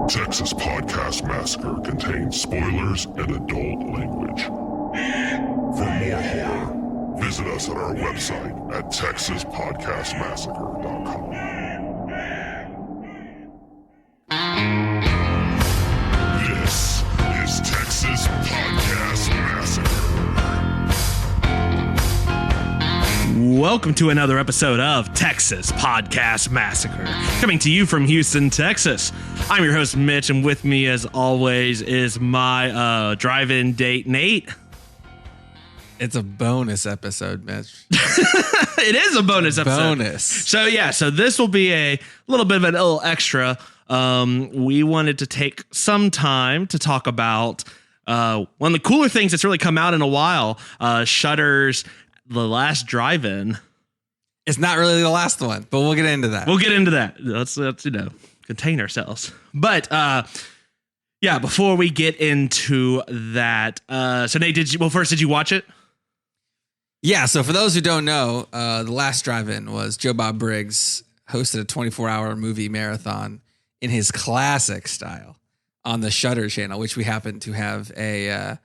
Texas Podcast Massacre contains spoilers and adult language. For more horror, visit us at our website at texaspodcastmassacre.com. This is Texas Podcast Massacre. Welcome to another episode of Texas Podcast Massacre, coming to you from Houston, Texas. I'm your host, Mitch, and with me, as always, is my drive-in date, Nate. It's a bonus episode, Mitch. It is a bonus episode. So this will be a little bit of a little extra. We wanted to take some time to talk about one of the cooler things that's really come out in a while, Shudder's The Last Drive-In. It's not really the last one, but we'll get into that. Let's contain ourselves. But before we get into that, so Nate, did you watch it? Yeah, so for those who don't know, The Last Drive-In was Joe Bob Briggs hosted a 24-hour movie marathon in his classic style on the Shudder channel, which we happen to have a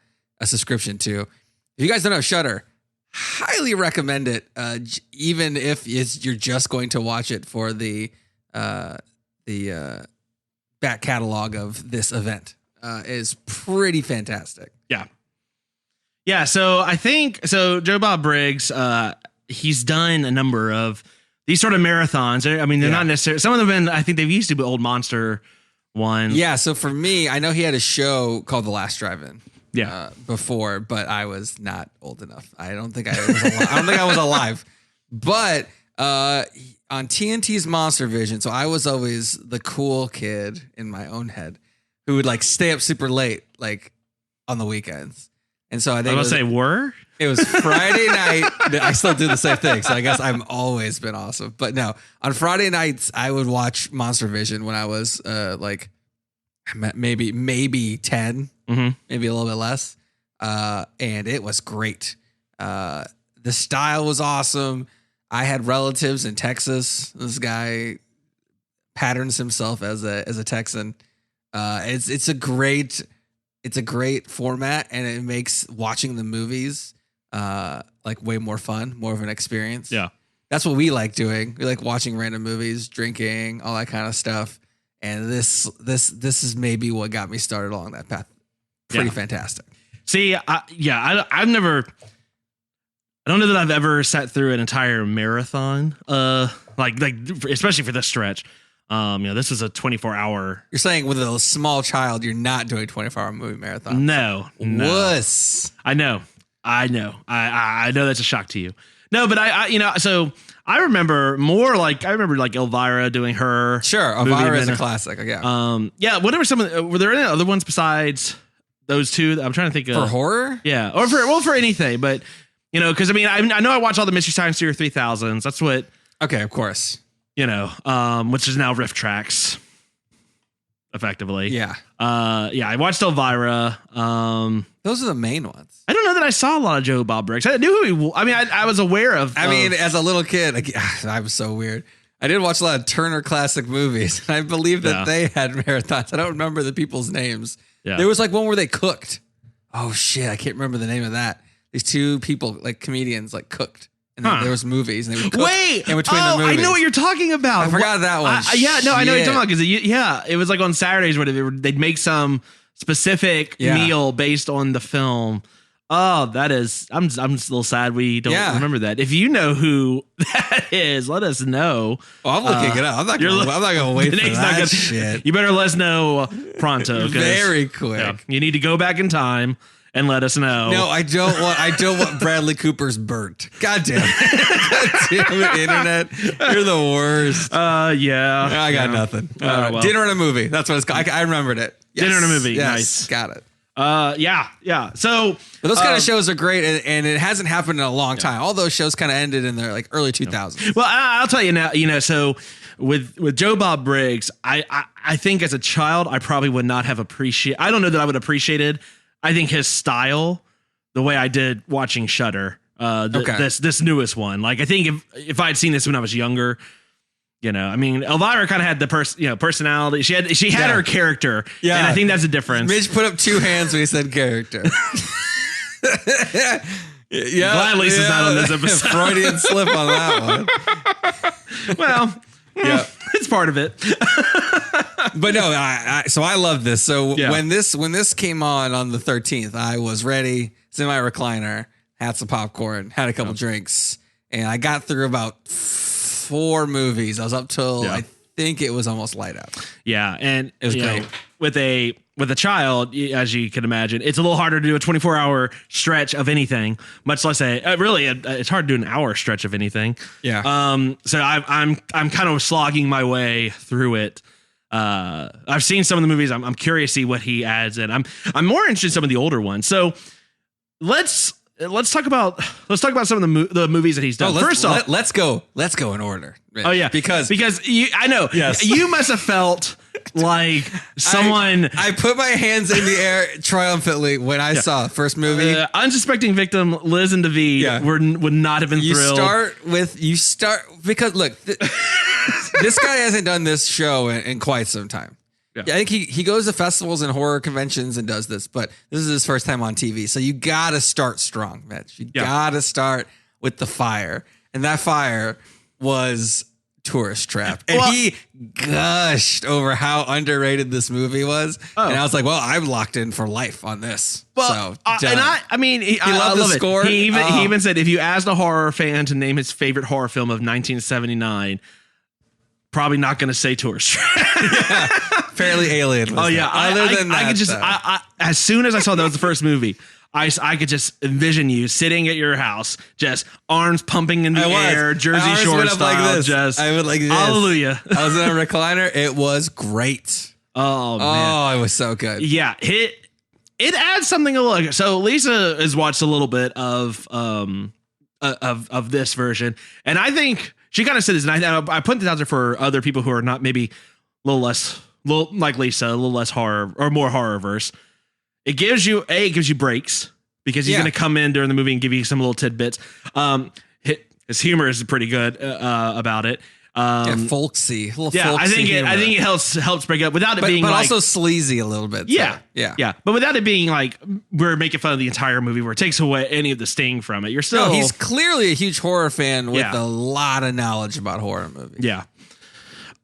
subscription to. If you guys don't know Shudder, highly recommend it, even if you're just going to watch it for the back catalog of this event. Is pretty fantastic. Yeah. So I think Joe Bob Briggs, he's done a number of these sort of marathons. I mean, they're not necessarily, some of them have been, I think they've used to be old Monster one. Yeah. So for me, I know he had a show called The Last Drive-In. Before, but I was not old enough. I don't think I was alive. But on TNT's Monster Vision, so I was always the cool kid in my own head who would like stay up super late, like on the weekends. And so I think it was Friday night. I still do the same thing. So I guess I've always been awesome. But no, on Friday nights, I would watch Monster Vision when I was like maybe 10. Maybe a little bit less. And it was great. The style was awesome. I had relatives in Texas. This guy patterns himself as a Texan. It's a great format, and it makes watching the movies like way more fun, more of an experience. Yeah. That's what we like doing. We like watching random movies, drinking, all that kind of stuff. And this is maybe what got me started along that path. Pretty fantastic. See, I've never, I don't know that I've ever sat through an entire marathon, like especially for this stretch. This is a 24-hour. You're saying with a small child, you're not doing 24-hour movie marathon. No. Wuss. I know. I know that's a shock to you. No, but so I remember like Elvira doing her. Sure, Elvira is a classic. Yeah. What were were there any other ones besides those two? I'm trying to think of for horror. Yeah, or for anything, but because I know I watch all the Mystery Science Theater 3000s. That's what. Okay, of course. Which is now Riff Tracks, effectively. Yeah. I watched Elvira. Those are the main ones. I don't know that I saw a lot of Joe Bob Briggs. I knew who he. I was aware of. As a little kid, I was so weird. I did watch a lot of Turner Classic Movies. I believe that they had marathons. I don't remember the people's names. Yeah. There was like one where they cooked. Oh shit, I can't remember the name of that. These two people, like comedians, like cooked. And then there was movies, and they would cook in between the movies. I know what you're talking about. I forgot that one. I know what you're talking about, because it was like on Saturdays where they'd make some specific meal based on the film. Oh, that is, I'm a little sad we don't remember that. If you know who that is, let us know. Oh, I'm looking it up. I'm not gonna wait for that shit. You better let us know pronto. Very quick. Yeah, you need to go back in time and let us know. No, I don't want Bradley Cooper's burnt. God damn it. God damn it, internet. You're the worst. I got nothing. Dinner and a movie. That's what it's called. I remembered it. Yes. Dinner and a movie. Yes. Nice. Got it. So but those kind of shows are great, and it hasn't happened in a long time. All those shows kind of ended in the like early 2000s. Well, I'll tell you now, so with Joe Bob Briggs, I think as a child, I probably would not have appreciated. I don't know that I would have appreciated, I think, his style the way I did watching Shudder. This newest one. Like, I think if I had seen this when I was younger, I mean, Elvira kind of had the personality. She had her character. Yeah. And I think that's a difference. Mitch put up 2 hands when he said character. Yeah. Glad Lisa's not on this episode. Freudian slip on that one. Well, yeah, it's part of it. But no, so I love this. So when this came on the 13th, I was ready. It's in my recliner, had some popcorn, had a couple drinks, and I got through about 4 movies. I was up till I think it was almost light out. Yeah, and it was great. With a child, as you can imagine, it's a little harder to do a 24-hour stretch of anything, much less it's hard to do an hour stretch of anything. Yeah. So I'm kind of slogging my way through it. I've seen some of the movies. I'm curious to see what he adds in. I'm more interested in some of the older ones. So let's talk about some of the movies that he's done. First off, let's go in order. Rich, oh yeah, because I know you must have felt like someone. I put my hands in the air triumphantly when I saw first movie. Unsuspecting victim Liz and David would not have been thrilled. You start because look, this guy hasn't done this show in quite some time. Yeah. I think he goes to festivals and horror conventions and does this, but this is his first time on TV. So you got to start strong, Mitch. You got to start with the fire. And that fire was Tourist Trap. And he gushed over how underrated this movie was. Oh. And I was like, well, I'm locked in for life on this. Well, and I loved the score. He even said if you asked a horror fan to name his favorite horror film of 1979, probably not going to say Tourist Trap. Fairly Alien. Oh yeah. Other than that, I could just as soon as I saw that was the first movie, I could just envision you sitting at your house, just arms pumping in the air, Jersey Shore style. Like this. Just I would like this. Hallelujah. I was in a recliner. It was great. Oh man. Oh, it was so good. Yeah. It adds something a little. So Lisa has watched a little bit of this version, and I think she kind of said this, and I put this out there for other people who are not maybe a little like Lisa, a little less horror or more horror-verse. It gives you breaks because he's going to come in during the movie and give you some little tidbits. His humor is pretty good about it. Folksy. Folksy I think it helps break it up without it being but also sleazy a little bit. Yeah. But without it being like we're making fun of the entire movie where it takes away any of the sting from it. You're still he's clearly a huge horror fan with a lot of knowledge about horror movies. Yeah.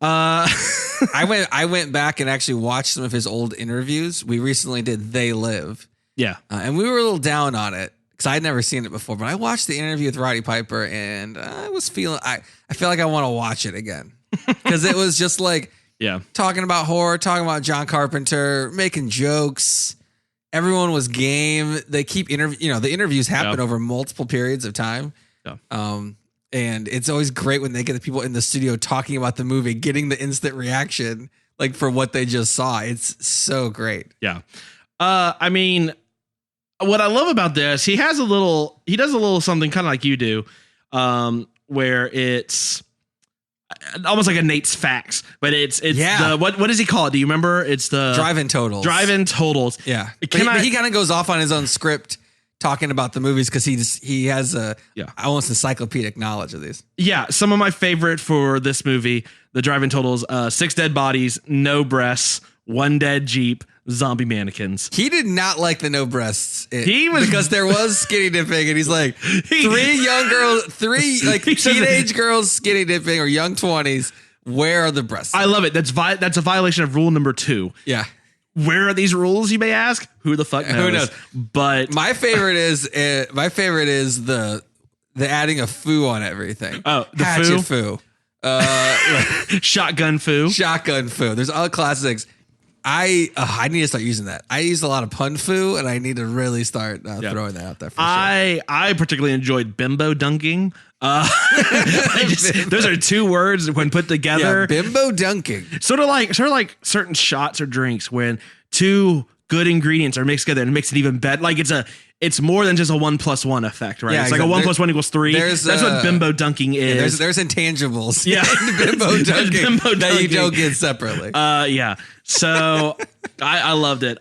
I went back and actually watched some of his old interviews. We recently did They Live. Yeah. And we were a little down on it because I'd never seen it before, but I watched the interview with Roddy Piper and I was feeling, I feel like I want to watch it again because it was just like, talking about horror, talking about John Carpenter, making jokes. Everyone was game. They keep the interviews happen over multiple periods of time. Yeah. And it's always great when they get the people in the studio talking about the movie, getting the instant reaction, like for what they just saw. It's so great. Yeah. I mean, what I love about this, he does a little something kind of like you do, where it's almost like a Nate's Facts, but it's what does he call it? Do you remember? It's the Drive-In Totals. Drive-In Totals. Yeah. He kind of goes off on his own script talking about the movies because he has almost encyclopedic knowledge of these. Yeah, some of my favorite for this movie, the Drive-In Totals: 6 dead bodies, no breasts, 1 dead Jeep, zombie mannequins. He did not like the no breasts. Because there was skinny dipping, and he's like 3 like teenage girls skinny dipping or young 20s. Where are the breasts? I love it. That's a violation of rule number 2. Yeah. Where are these rules, you may ask? Who the fuck knows? Who knows? But my favorite is the adding a foo on everything. Oh, the hatchet foo. Shotgun foo. Shotgun foo. There's all classics. I need to start using that. I used a lot of pun foo, and I need to really start throwing that out there. For sure. I particularly enjoyed bimbo dunking. Those are 2 words when put together. Yeah, bimbo dunking. Sort of like certain shots or drinks when 2 good ingredients are mixed together and makes it even better. Like it's more than just a 1+1 effect, right? Yeah, it's like a 1 + 1 = 3. That's what bimbo dunking is. There's intangibles. Yeah, bimbo dunking that you don't get separately. So I loved it.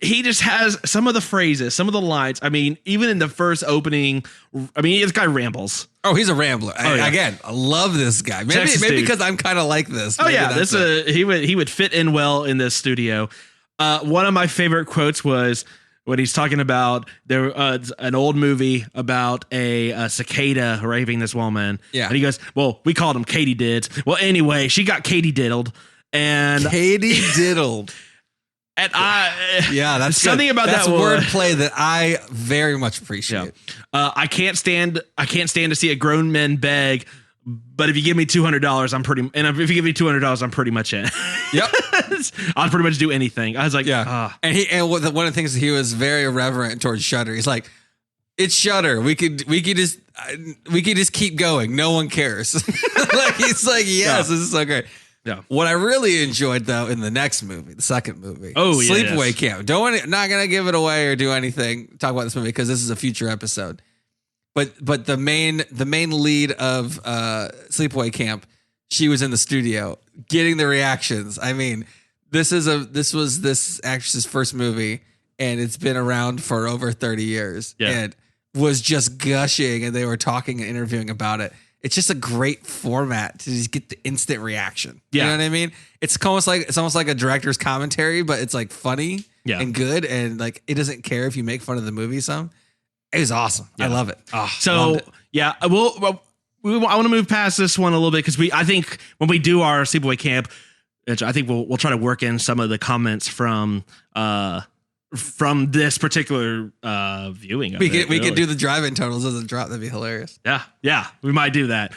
he just has some of the phrases, some of the lines. I mean, even in the first opening, I mean, this guy rambles. Oh, he's a rambler. Again, I love this guy. Maybe because I'm kind of like this. Oh yeah, he would fit in well in this studio. One of my favorite quotes was when he's talking about an old movie about a cicada raping this woman. Yeah, and he goes, "Well, we called him Katie Dids. Well, anyway, she got Katie diddled, and Katie diddled." And that's something good. about that's that wordplay that I very much appreciate. Yeah. I can't stand to see a grown man beg, but if you give me $200, if you give me $200, I'm pretty much in. Yep. I'll pretty much do anything. I was like, And one of the things, he was very irreverent towards Shudder. He's like, it's Shudder. We could just keep going. No one cares. Like, he's like, yes, this is so great. Yeah. What I really enjoyed, though, in the next movie, the second movie, Sleepaway Camp. Not gonna give it away or do anything. Talk about this movie because this is a future episode. But the main lead of Sleepaway Camp, she was in the studio getting the reactions. I mean, this was this actress's first movie, and it's been around for over 30 years, and was just gushing, and they were talking and interviewing about it. It's just a great format to just get the instant reaction. Yeah. You know what I mean? It's almost like a director's commentary, but it's like funny and good. And like, it doesn't care if you make fun of the movie some. It was awesome. Yeah. I love it. I want to move past this one a little bit because I think when we do our Sleepaway Camp, I think we'll try to work in some of the comments from this particular viewing. We could do the drive-in totals as a drop. That'd be hilarious. Yeah, we might do that.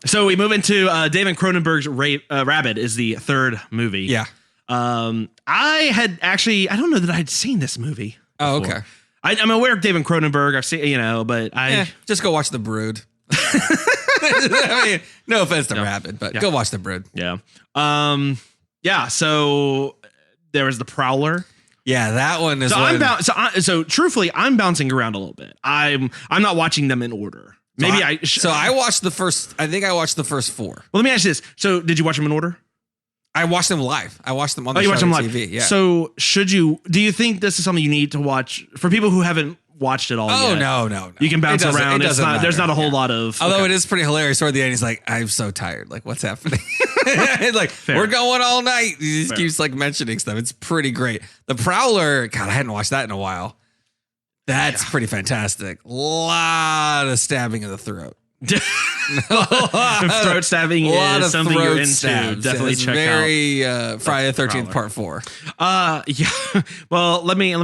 So we move into David Cronenberg's Rabid is the third movie. Yeah. I don't know that I'd seen this movie before. Oh, okay. I'm aware of David Cronenberg. I've seen, but just go watch The Brood. I mean, no offense to Rabid, but go watch The Brood. Yeah. So there was The Prowler. Yeah, that one is. So truthfully, I'm bouncing around a little bit. I'm not watching them in order. I watched the first. I think I watched the first four. Well, let me ask you this. So, did you watch them in order? I watched them live. I watched them on the show on TV. Yeah. So, do you think this is something you need to watch for people who haven't watched it all yet? No. You can bounce around. There's not a whole lot of. Although it is pretty hilarious toward the end. He's like, I'm so tired. Like, what's happening? Like, we're going all night. He just keeps like mentioning stuff. It's pretty great. The Prowler, God, I hadn't watched that in a while. That's pretty fantastic. A lot of stabbing in the throat. Throat stabbing is something you're into. Stabs. Definitely check out. Friday the 13th Part 4. Yeah. Well, let me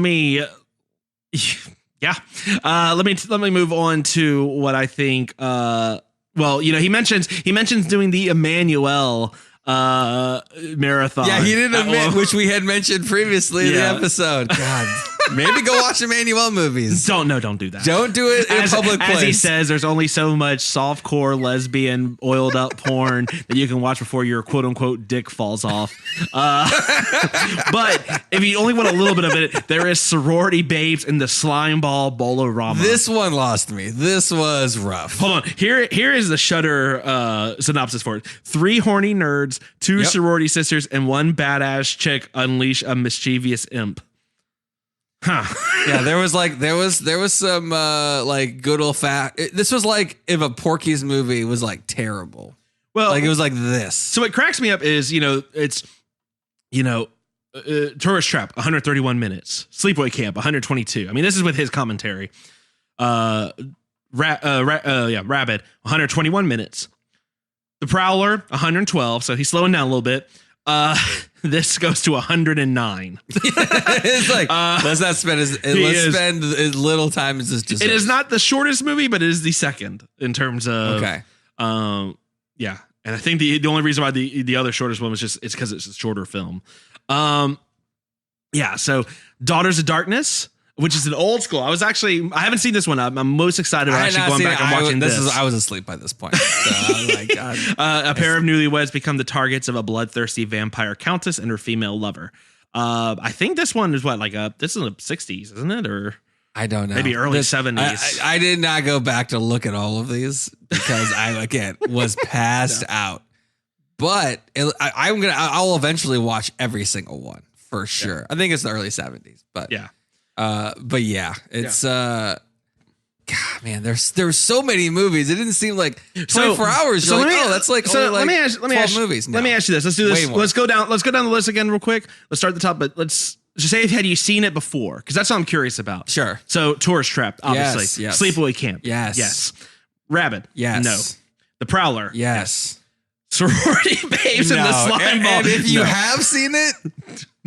move on to what I think. He mentions doing the Emmanuel marathon. Yeah, he didn't admit, which we had mentioned previously in the episode. God, maybe go watch Emmanuel movies. Don't do that. Don't do it in a public place. As he says, there's only so much softcore lesbian oiled up porn that you can watch before your quote unquote dick falls off. But if you only want a little bit of it, there is sorority babes in the slime ball Bolorama. This one lost me. This was rough. Hold on. Here is the Shudder synopsis for it. 3 horny nerds, 2 sorority sisters, and 1 badass chick unleash a mischievous imp. Huh. Yeah, there was some like good old this was like if a Porky's movie was like terrible. Well, like it was like this. So what cracks me up is, Tourist Trap 131 minutes, Sleepaway Camp 122. I mean, this is with his commentary. Rabid 121 minutes. The Prowler 112, so he's slowing down a little bit. This goes to 109. It's like let's not spend spend as little time as this deserves. It is not the shortest movie, but it is the second in terms of And I think the only reason why the other shortest one was it's because it's a shorter film. So Daughters of Darkness, which is an old school. I haven't seen this one. I'm most excited about actually going back and watching this. I was asleep by this point. So I was like, God. A pair of newlyweds become the targets of a bloodthirsty vampire countess and her female lover. I think this one is this is in the 60s, isn't it? Or I don't know. Maybe early 70s. I did not go back to look at all of these because I was passed out. But I'll eventually watch every single one. for sure. I think it's the early 70s, but yeah. It's God, man, there's so many movies. It didn't seem like 24 hours. You're that's like only like 12 movies. Let me ask you this. Let's do this. Let's go down the list again real quick. Let's start at the top, but let's just say, had you seen it before? Because that's what I'm curious about. Sure. So Tourist Trap, obviously. Yes. Sleepaway Camp. Yes. Rabid. Yes. No. The Prowler. Yes. Sorority Babes and the Slime Ball. And if you have seen it,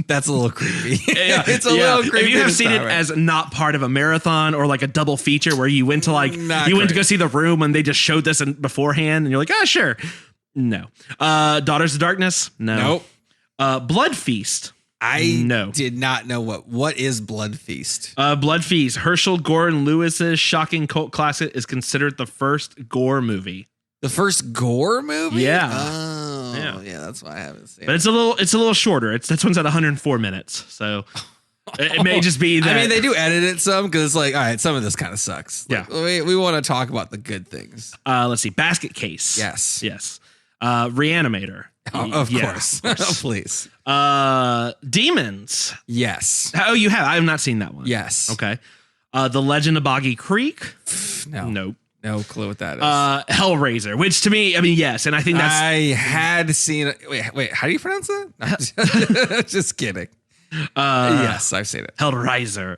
that's a little creepy. It's a little creepy. If you have seen it as not part of a marathon or like a double feature where you went to went to go see The Room and they just showed this beforehand and you're like, sure. No. Daughters of Darkness. No. Nope. Blood Feast. Did not know what is Blood Feast. Blood Feast. Herschel Gordon Lewis's shocking cult classic is considered the first gore movie. The first gore movie? Yeah. Oh, yeah. That's why I haven't seen it. But it's a little shorter. This one's at 104 minutes. So it may just be that. I mean, they do edit it some because it's like, all right, some of this kind of sucks. Like, we want to talk about the good things. Let's see. Basket Case. Yes. Reanimator. Of course. Please. Demons. Yes. Oh, you have? I have not seen that one. Yes. Okay. The Legend of Boggy Creek. No. Nope. No clue what that is. Hellraiser, which to me, I mean, yes, and I think that's. I had seen it. Wait, how do you pronounce that? Just kidding. Yes, I've seen it. Hellraiser.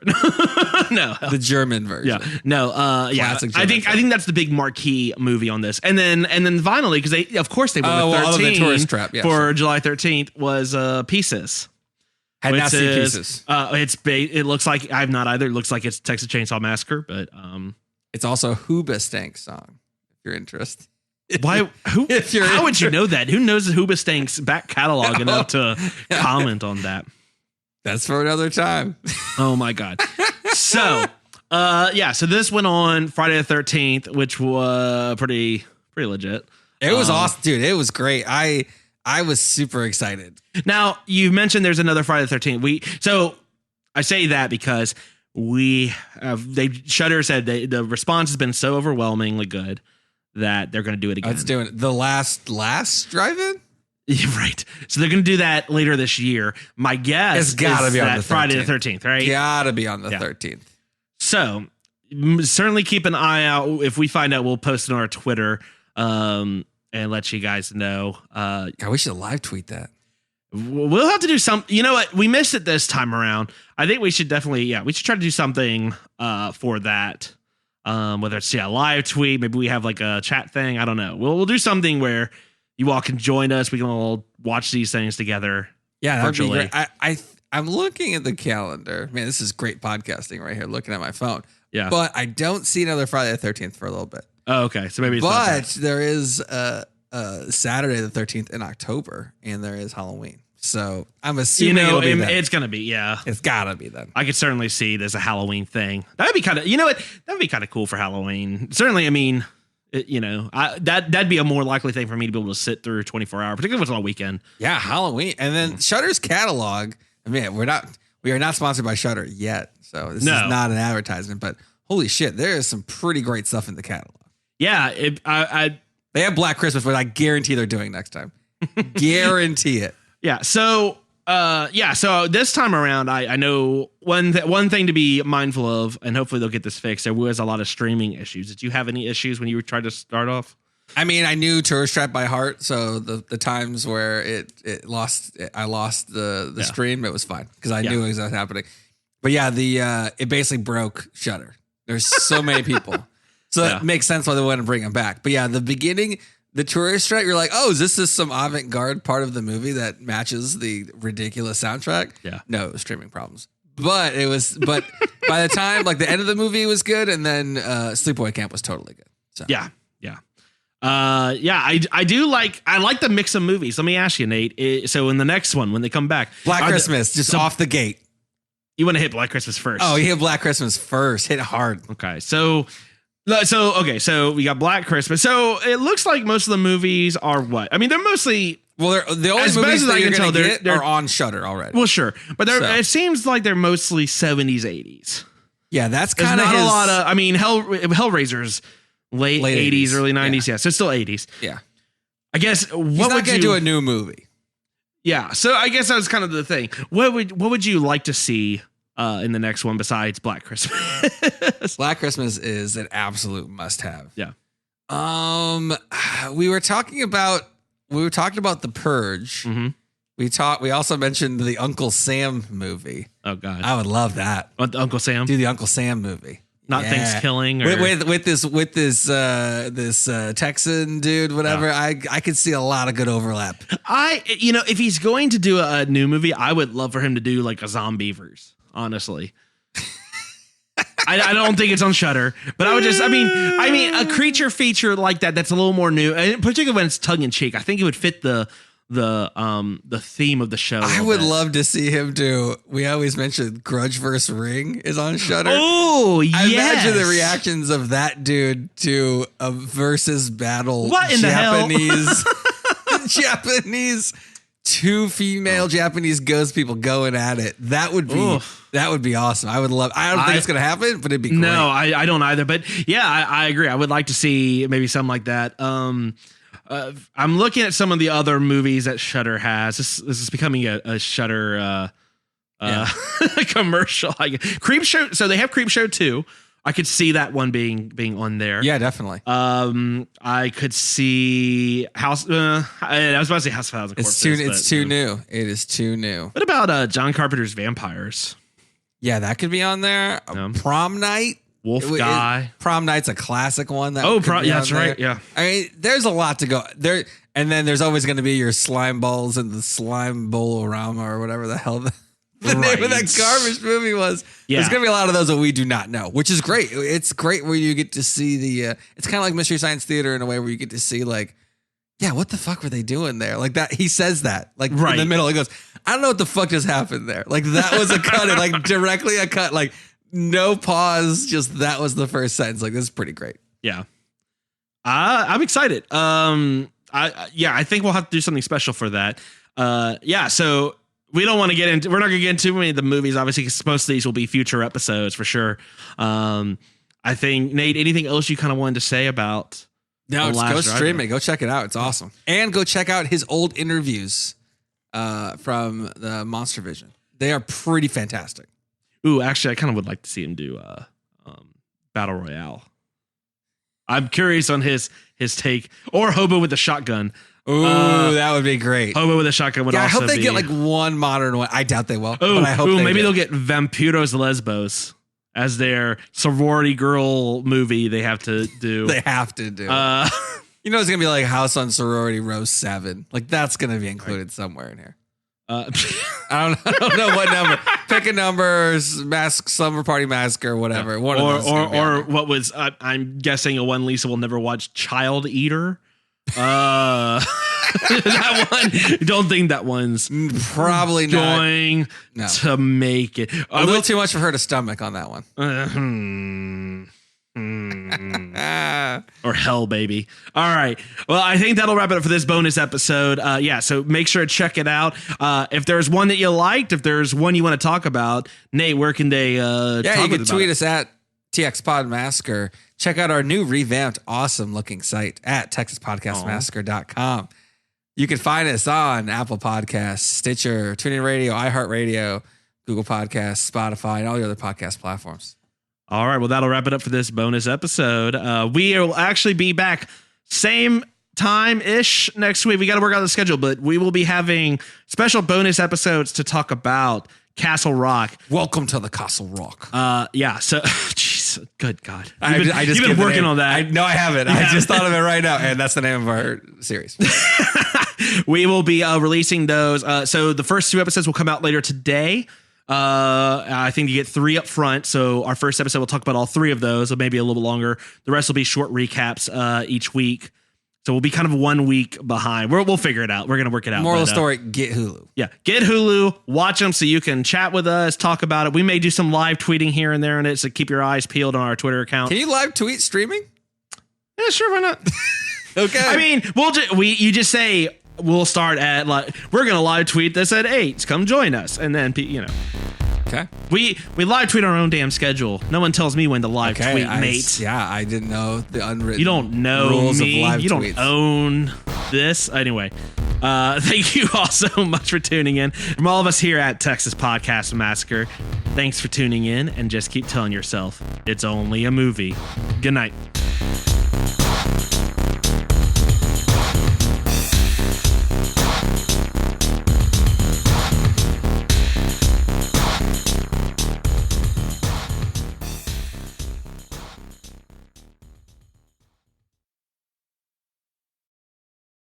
No, the German version. Yeah, no. Classic I think that's the big marquee movie on this, and then finally because they went with 13 Tourist Trap, for July 13th was Pieces. Had not seen Pieces. It looks like I've not either. It looks like it's Texas Chainsaw Massacre, but it's also a Hoobastank song, if you're interested. Why? How would you know that? Who knows Hoobastank's back catalog enough to comment on that? That's for another time. Oh my God. So, so this went on Friday the 13th, which was pretty legit. It was awesome, dude. It was great. I was super excited. Now, you mentioned there's another Friday the 13th. So I say that because Shudder said the response has been so overwhelmingly good that they're going to do it again. Let's do it. The last drive-in? Right. So they're going to do that later this year. My guess it's gotta is be on that the 13th. Friday the 13th, right? Gotta be on the 13th. So certainly keep an eye out. If we find out, we'll post it on our Twitter and let you guys know. God, we should live tweet that. We'll have to do some. You know what? We missed it this time around. I think we should definitely, we should try to do something for that. Whether it's a live tweet, maybe we have like a chat thing. I don't know. We'll do something where you all can join us. We can all watch these things together. Yeah, virtually. I'm looking at the calendar. Man, this is great podcasting right here. Looking at my phone. Yeah, but I don't see another Friday the 13th for a little bit. Oh, okay. So maybe. But there is Saturday the 13th in October, and there is Halloween. So I'm assuming it's going to be, it's gotta be then. I could certainly see there's a Halloween thing. That would be kind of, that would be kind of cool for Halloween. Certainly, I mean, that'd be a more likely thing for me to be able to sit through 24 hours, particularly if it's on a weekend. Yeah, Halloween, and then Shudder's catalog. I mean, we are not sponsored by Shudder yet, so this is not an advertisement. But holy shit, there is some pretty great stuff in the catalog. Yeah, they have Black Christmas, but I guarantee they're doing next time. Guarantee it. Yeah. So, So this time around, I know one thing to be mindful of, and hopefully they'll get this fixed. There was a lot of streaming issues. Did you have any issues when you were trying to start off? I mean, I knew Tourist Trap by heart, so the times where I lost the stream, it was fine because I knew it was happening. But it basically broke Shudder. There's so many people, so it makes sense why they want to bring them back. But the beginning. The Tourist Trap, you're like, oh, is this some avant-garde part of the movie that matches the ridiculous soundtrack? Yeah. No, it was streaming problems. But by the time, like the end of the movie was good, and then Sleepaway Camp was totally good. So. Yeah. I do like the mix of movies. Let me ask you, Nate. So in the next one, when they come back, Black Christmas, just off the gate. You want to hit Black Christmas first? Oh, you hit Black Christmas first. Hit hard. Okay, so we got Black Christmas. So it looks like most of the movies are what? I mean, they're mostly the only as movies best as that I can tell they're on Shudder already. Well, sure, but it seems like they're mostly 70s, 80s. Yeah, that's kind of not a lot of. I mean, Hellraiser's late 80s, early 90s. Yeah, so it's still 80s. Yeah, I guess he's not going to do a new movie. Yeah. So I guess that was kind of the thing. What would you like to see in the next one besides Black Christmas? Black Christmas is an absolute must-have. Yeah. We were talking about The Purge. Mm-hmm. We also mentioned the Uncle Sam movie. Oh God, I would love that. What, Uncle Sam? Do the Uncle Sam movie. Not Thanksgiving or with this Texan dude, whatever. Yeah. I could see a lot of good overlap. If he's going to do a new movie, I would love for him to do like a Zombieverse. Honestly, I don't think it's on Shudder, but I would just, I mean, a creature feature like that that's a little more new, and particularly when it's tongue in cheek. I think it would fit the theme of the show. I would love to see him do. We always mention Grudge vs. Ring is on Shudder. Oh, yes. I imagine the reactions of that dude to a versus battle. What in Japanese, the hell? Japanese, two female Japanese ghost people going at it. That would be awesome. I would love. I don't think it's gonna happen, but it'd be great. No, I don't either. But yeah, I agree. I would like to see maybe something like that. I'm looking at some of the other movies that Shudder has. This is becoming a Shudder commercial. Creepshow. So they have Creepshow 2. I could see that one being on there. Yeah, definitely. I could see House. I was about to say House of 1,000 Corpses. It's too new. It is too new. What about John Carpenter's Vampires? Yeah, that could be on there. Prom Night. Wolf Guy. Prom Night's a classic one. Yeah, that's right. Yeah. I mean, there's a lot to go there. And then there's always going to be your slime balls and the slime bowl-orama or whatever the hell the name of that garbage movie was. Yeah. There's going to be a lot of those that we do not know, which is great. It's great where you get to see it's kind of like Mystery Science Theater in a way where you get to see like, yeah, what the fuck were they doing there? Like that, he says that like in the middle, he goes, I don't know what the fuck just happened there. Like that was a cut, like directly a cut, like no pause. Just that was the first sentence. Like this is pretty great. Yeah. I'm excited. I think we'll have to do something special for that. So we don't want to we're not going to get into too many of the movies, obviously, because most of these will be future episodes for sure. I think, Nate, anything else you kind of wanted to say about? No, just go stream it. Go check it out. It's awesome. And go check out his old interviews from the Monster Vision. They are pretty fantastic. Ooh, actually, I kind of would like to see him do Battle Royale. I'm curious on his take, or Hobo with a Shotgun. Ooh, that would be great. Hobo with a Shotgun would also be. I hope they get like one modern one. I doubt they will. But I hope maybe they'll get Vampiros Lesbos as their sorority girl movie they have to do. They have to do. It's going to be like House on Sorority Row 7. Like that's going to be included somewhere in here. I don't know what number. Pick a number, Slumber Party Massacre, whatever. One of those or what was I'm guessing a one Lisa will never watch, Child Eater. That one. Don't think that one's probably going to make it. A little too much for her to stomach on that one. Or hell, baby. All right. Well, I think that'll wrap it up for this bonus episode. So make sure to check it out. If there's one that you liked, if there's one you want to talk about, Nate, where can they you can tweet us at TXPodMassacre. Check out our new revamped, awesome looking site at TexasPodcastMassacre.com. You can find us on Apple Podcasts, Stitcher, TuneinRadio, iHeartRadio, Google Podcasts, Spotify, and all the other podcast platforms. All right. Well, that'll wrap it up for this bonus episode. We will actually be back same time-ish next week. We got to work out the schedule, but we will be having special bonus episodes to talk about Castle Rock. Welcome to the Castle Rock. So, jeez, good God. You've been working on that. No, I haven't. I just thought of it right now, and that's the name of our series. We will be releasing those. So the first two episodes will come out later today. I think you get 3 up front. So our first episode, we'll talk about all 3 of those, or maybe a little bit longer. The rest will be short recaps each week. So we'll be kind of 1 week behind. We'll figure it out. We're going to work it out. Moral of the story, get Hulu. Yeah, get Hulu, watch them so you can chat with us, talk about it. We may do some live tweeting here and there on it, so keep your eyes peeled on our Twitter account. Can you live tweet streaming? Yeah, sure, why not? Okay. I mean, you just say we'll start at we're going to live tweet this at 8. Come join us, and then Okay. We live tweet our own damn schedule. No one tells me when to live tweet, mate. I didn't know the unwritten. You don't know rules me. Of live you tweets. Don't own this anyway. Thank you all so much for tuning in. From all of us here at Texas Podcast Massacre, thanks for tuning in, and just keep telling yourself it's only a movie. Good night.